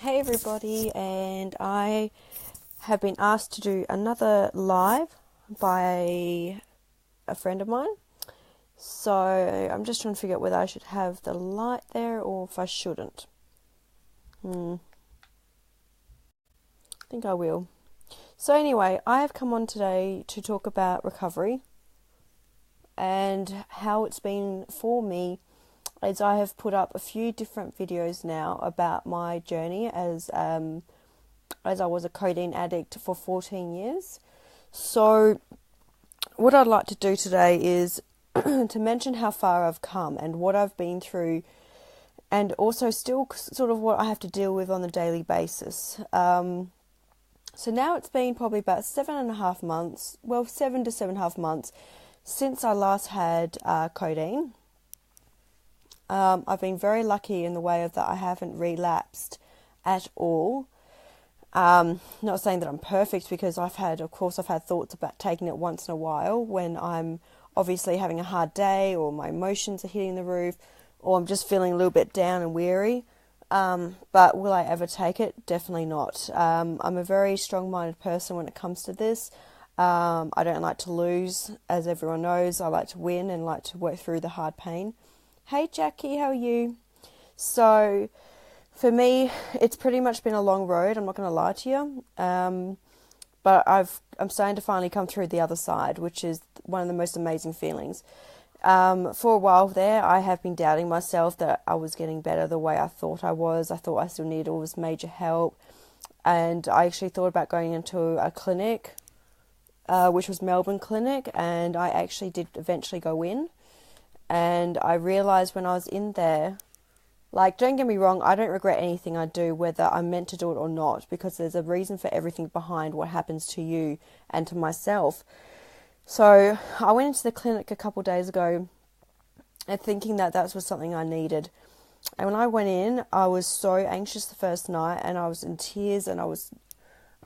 Hey everybody, and I have been asked to do another live by a friend of mine. So I'm just trying to figure out whether I should have the light there or if I shouldn't. I think I will. So anyway, I have come on today to talk about recovery and how it's been for me, as I have put up a few different videos now about my journey as I was a codeine addict for 14 years. So what I'd like to do today is to mention how far I've come and what I've been through, and also still sort of what I have to deal with on a daily basis. So now it's been probably about 7.5 months, 7 to 7.5 months since I last had codeine. I've been very lucky in the way of that I haven't relapsed at all. Not saying that I'm perfect, because I've had thoughts about taking it once in a while when I'm obviously having a hard day, or my emotions are hitting the roof, or I'm just feeling a little bit down and weary. But will I ever take it? Definitely not. I'm a very strong-minded person when it comes to this. I don't like to lose, as everyone knows. I like to win and like to work through the hard pain. Hey Jackie, how are you? So for me, it's pretty much been a long road, I'm not going to lie to you. But I'm starting to finally come through the other side, which is one of the most amazing feelings. For a while there, I have been doubting myself that I was getting better the way I thought I was. I thought I still needed all this major help. And I actually thought about going into a clinic, which was Melbourne Clinic, and I actually did eventually go in. And I realised when I was in there, like, don't get me wrong, I don't regret anything I do, whether I'm meant to do it or not, because there's a reason for everything behind what happens to you and to myself. So I went into the clinic a couple of days ago and thinking that was something I needed. And when I went in, I was so anxious the first night, and I was in tears, and I was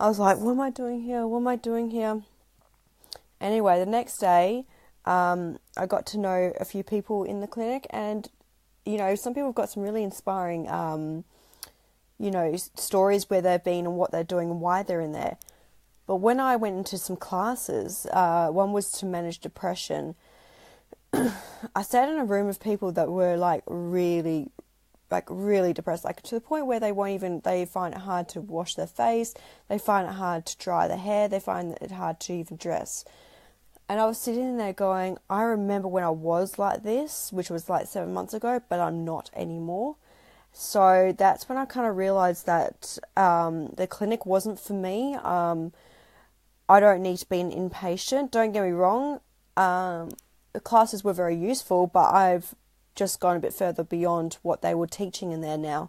like, what am I doing here? What am I doing here? Anyway, the next day, I got to know a few people in the clinic, and, some people have got some really inspiring, stories where they've been and what they're doing and why they're in there. But when I went into some classes, one was to manage depression. I sat in a room of people that were really depressed, to the point where they find it hard to wash their face, they find it hard to dry their hair, they find it hard to even dress. And I was sitting there going, I remember when I was like this, which was 7 months ago, but I'm not anymore. So that's when I kind of realised that the clinic wasn't for me. I don't need to be an inpatient. Don't get me wrong. The classes were very useful, but I've just gone a bit further beyond what they were teaching in there now.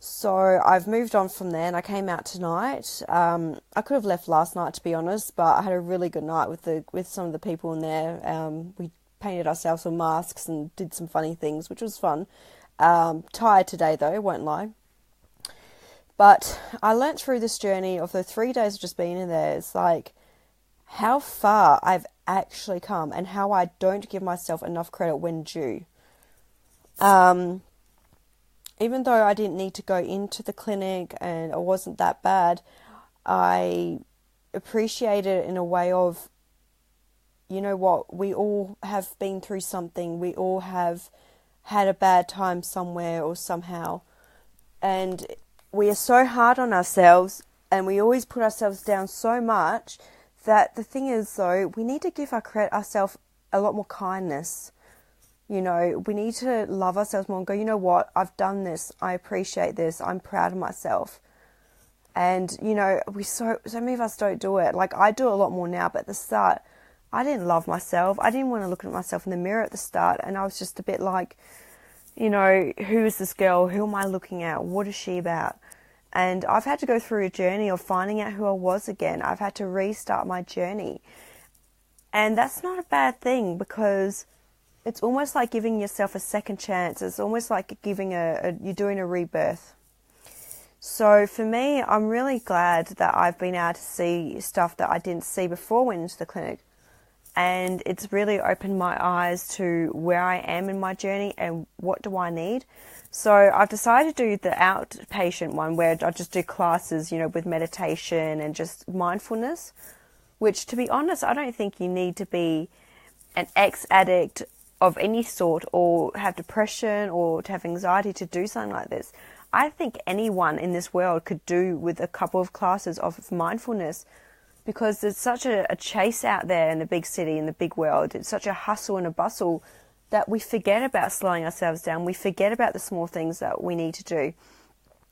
So I've moved on from there, and I came out tonight. I could have left last night, to be honest, but I had a really good night with some of the people in there. We painted ourselves with masks and did some funny things, which was fun. Tired today though, won't lie. But I learnt through this journey of the 3 days of just being in there, it's like how far I've actually come, and how I don't give myself enough credit when due. Even though I didn't need to go into the clinic and it wasn't that bad, I appreciate it in a way of, you know what, we all have been through something. We all have had a bad time somewhere or somehow. And we are so hard on ourselves, and we always put ourselves down so much, that the thing is, though, we need to give ourselves a lot more kindness. We need to love ourselves more and go, you know what, I've done this, I appreciate this, I'm proud of myself. And, so many of us don't do it. I do a lot more now, but at the start, I didn't love myself. I didn't want to look at myself in the mirror at the start, and I was just a bit like, who is this girl? Who am I looking at? What is she about? And I've had to go through a journey of finding out who I was again. I've had to restart my journey. And that's not a bad thing, because it's almost like giving yourself a second chance. It's almost like you're doing a rebirth. So for me, I'm really glad that I've been able to see stuff that I didn't see before I went into the clinic. and it's really opened my eyes to where I am in my journey and what do I need. So I've decided to do the outpatient one where I just do classes, with meditation and just mindfulness, which, to be honest, I don't think you need to be an ex-addict of any sort or have depression or to have anxiety to do something like this. I think anyone in this world could do with a couple of classes of mindfulness, because there's such a chase out there in the big city, in the big world. It's such a hustle and a bustle that we forget about slowing ourselves down. We forget about the small things that we need to do.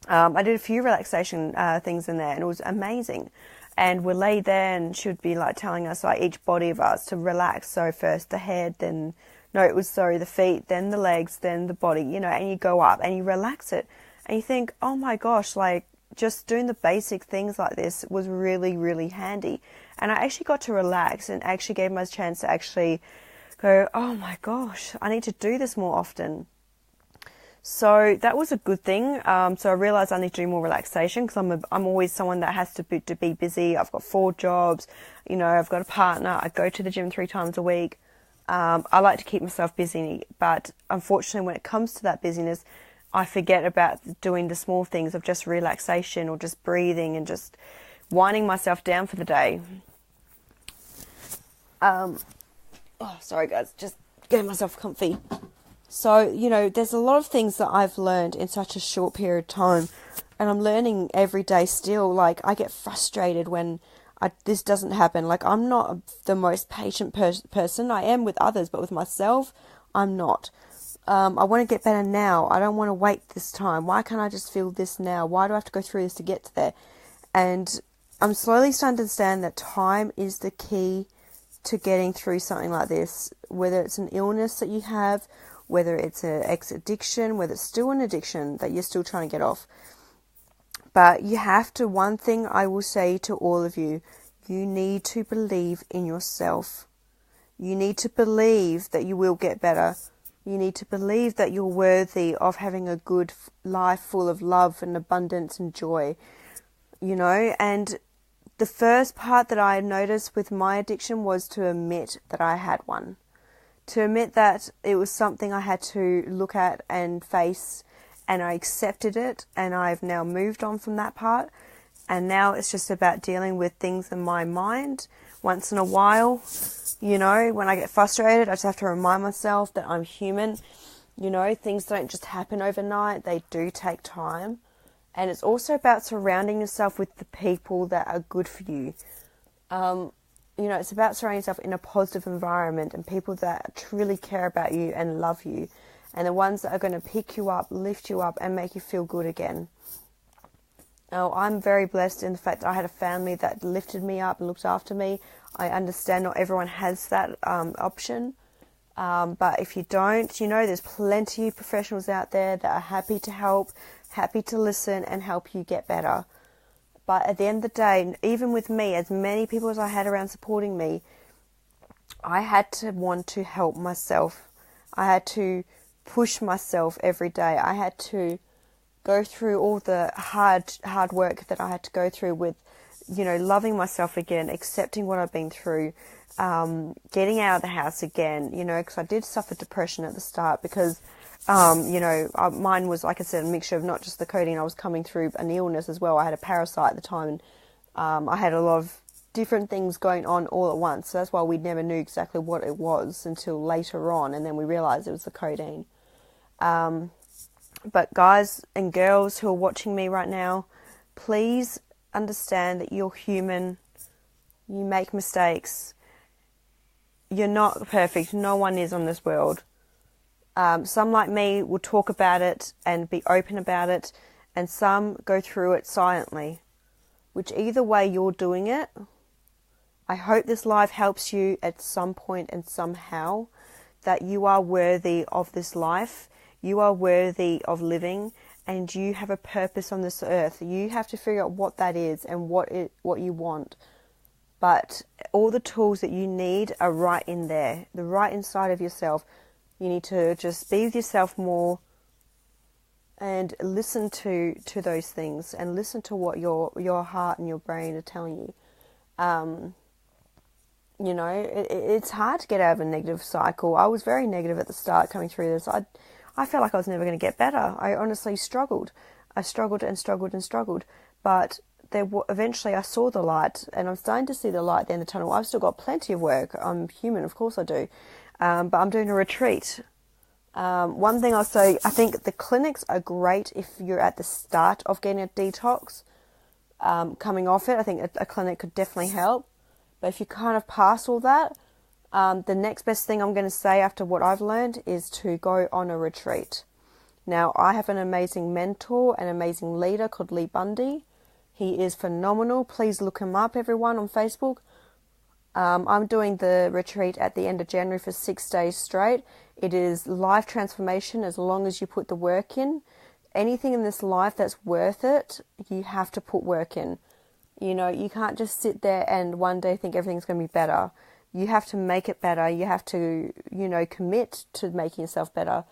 I did a few relaxation things in there, and it was amazing. And we lay there, and she would be like telling us, like, each body of us to relax. So first the head, then the feet, then the legs, then the body, and you go up and you relax it. And you think, oh my gosh, like, just doing the basic things like this was really, really handy. And I actually got to relax and actually gave myself a chance to actually go, oh my gosh, I need to do this more often. So that was a good thing. So I realized I need to do more relaxation, because I'm always someone that has to be busy. I've got 4 jobs, I've got a partner. I go to the gym 3 times a week. I like to keep myself busy, but unfortunately when it comes to that busyness, I forget about doing the small things of just relaxation or just breathing and just winding myself down for the day. Sorry guys, just getting myself comfy. So, there's a lot of things that I've learned in such a short period of time, and I'm learning every day still. Like, I get frustrated when this doesn't happen. Like, I'm not the most patient person. I am with others, but with myself, I'm not. I want to get better now. I don't want to wait this time. Why can't I just feel this now? Why do I have to go through this to get to there? And I'm slowly starting to understand that time is the key to getting through something like this, whether it's an illness that you have, whether it's an ex-addiction, whether it's still an addiction that you're still trying to get off. But you have to, one thing I will say to all of you, you need to believe in yourself. You need to believe that you will get better. You need to believe that you're worthy of having a good life full of love and abundance and joy, and the first part that I noticed with my addiction was to admit that I had one. To admit that it was something I had to look at and face, and I accepted it, and I've now moved on from that part. And now it's just about dealing with things in my mind once in a while. When I get frustrated, I just have to remind myself that I'm human. Things don't just happen overnight. They do take time. And it's also about surrounding yourself with the people that are good for you. It's about surrounding yourself in a positive environment and people that truly care about you and love you. And the ones that are going to pick you up, lift you up, and make you feel good again. Now, I'm very blessed in the fact that I had a family that lifted me up and looked after me. I understand not everyone has that option. But if you don't, there's plenty of professionals out there that are happy to help, happy to listen and help you get better. But at the end of the day, even with me, as many people as I had around supporting me, I had to want to help myself. I had to push myself every day. I had to go through all the hard work that I had to go through with, loving myself again, accepting what I've been through, getting out of the house again, because I did suffer depression at the start because, mine was, like I said, a mixture of not just the codeine. I was coming through an illness as well. I had a parasite at the time, and I had a lot of different things going on all at once. So that's why we never knew exactly what it was until later on, and then we realised it was the codeine. But guys and girls who are watching me right now, please understand that you're human. You make mistakes. You're not perfect. No one is on this world. Some, like me, will talk about it and be open about it, and some go through it silently. Which either way you're doing it, I hope this live helps you at some point and somehow, that you are worthy of this life. You are worthy of living, and you have a purpose on this earth. You have to figure out what that is and what you want. But all the tools that you need are right in there. They're right inside of yourself. You need to just be with yourself more and listen to those things and listen to what your heart and your brain are telling you. You know, it's hard to get out of a negative cycle. I was very negative at the start coming through this. I felt like I was never going to get better. I honestly struggled. I struggled and struggled and struggled. But eventually I saw the light, and I'm starting to see the light at the end of the tunnel. I've still got plenty of work. I'm human, of course I do. But I'm doing a retreat. One thing I'll say, I think the clinics are great if you're at the start of getting a detox. Coming off it, I think a clinic could definitely help. But if you kind of pass all that, the next best thing I'm going to say after what I've learned is to go on a retreat. Now, I have an amazing mentor, an amazing leader called Lee Bundy. He is phenomenal. Please look him up, everyone, on Facebook. I'm doing the retreat at the end of January for 6 days straight. It is life transformation as long as you put the work in. Anything in this life that's worth it, you have to put work in. You know, you can't just sit there and one day think everything's going to be better. You have to make it better. You have to, you know, commit to making yourself better.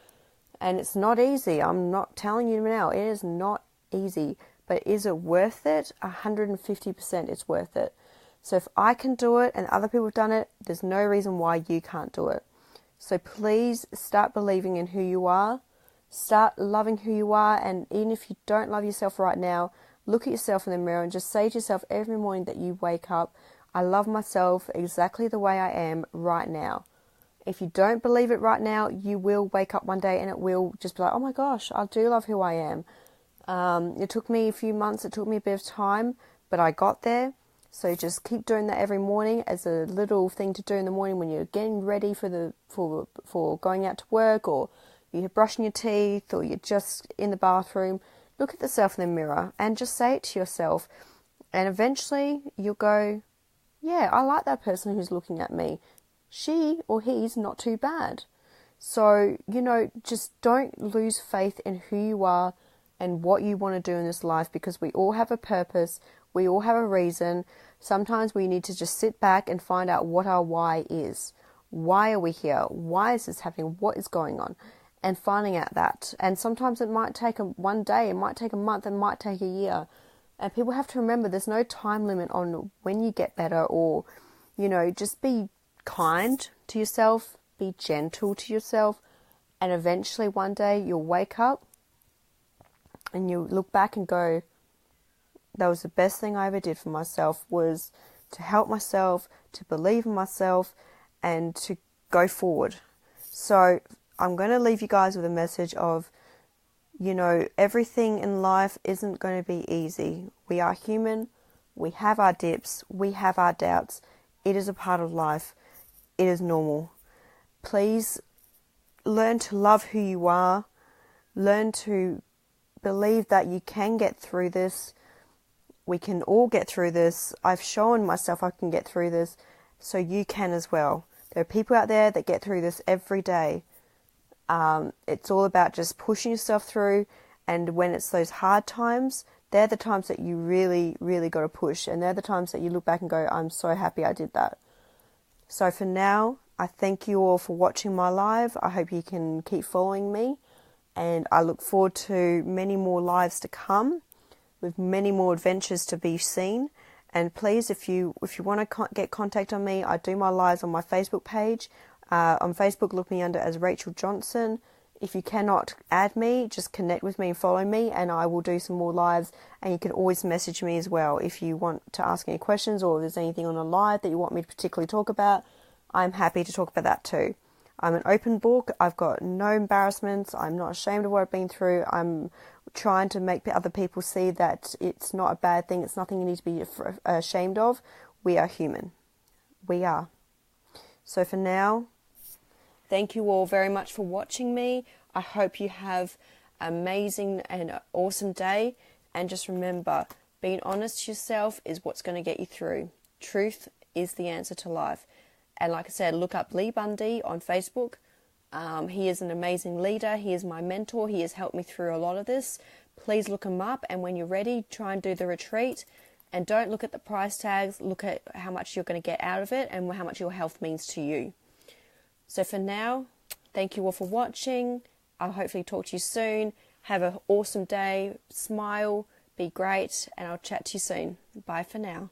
And it's not easy. I'm not telling you now. It is not easy. But is it worth it? 150% it's worth it. So if I can do it and other people have done it, there's no reason why you can't do it. So please start believing in who you are. Start loving who you are. And even if you don't love yourself right now, look at yourself in the mirror and just say to yourself every morning that you wake up, I love myself exactly the way I am right now. If you don't believe it right now, you will wake up one day and it will just be like, oh my gosh, I do love who I am. It took me a few months, it took me a bit of time, but I got there. So just keep doing that every morning as a little thing to do in the morning when you're getting ready for going out to work, or you're brushing your teeth, or you're just in the bathroom. Look at yourself in the mirror and just say it to yourself. And eventually you'll go, yeah, I like that person who's looking at me. She or he's not too bad. So, you know, just don't lose faith in who you are and what you want to do in this life, because we all have a purpose. We all have a reason. Sometimes we need to just sit back and find out what our why is. Why are we here? Why is this happening? What is going on? And finding out that. And sometimes it might take one day, it might take a month, it might take a year. And people have to remember there's no time limit on when you get better, or, you know, just be kind to yourself, be gentle to yourself, and eventually one day you'll wake up and you look back and go, that was the best thing I ever did for myself, was to help myself, to believe in myself, and to go forward. So I'm going to leave you guys with a message of, you know, everything in life isn't going to be easy. We are human. We have our dips. We have our doubts. It is a part of life. It is normal. Please learn to love who you are. Learn to believe that you can get through this. We can all get through this. I've shown myself I can get through this, so you can as well. There are people out there that get through this every day. It's all about just pushing yourself through, and when it's those hard times, they're the times that you really, really got to push, and they're the times that you look back and go, I'm so happy I did that. So for now, I thank you all for watching my live. I hope you can keep following me, and I look forward to many more lives to come, with many more adventures to be seen. And please, if you want to get contact on me, I do my lives on my Facebook page. On Facebook, look me under as Rachel Johnson. If you cannot add me, just connect with me and follow me, and I will do some more lives. And you can always message me as well if you want to ask any questions, or if there's anything on a live that you want me to particularly talk about. I'm happy to talk about that too. I'm an open book. I've got no embarrassments. I'm not ashamed of what I've been through. I'm trying to make other people see that it's not a bad thing. It's nothing you need to be ashamed of. We are human. We are. So for now, thank you all very much for watching me. I hope you have an amazing and awesome day. And just remember, being honest to yourself is what's going to get you through. Truth is the answer to life. And like I said, look up Lee Bundy on Facebook. He is an amazing leader. He is my mentor. He has helped me through a lot of this. Please look him up. And when you're ready, try and do the retreat. And don't look at the price tags. Look at how much you're going to get out of it and how much your health means to you. So for now, thank you all for watching. I'll hopefully talk to you soon. Have an awesome day. Smile. Be great. And I'll chat to you soon. Bye for now.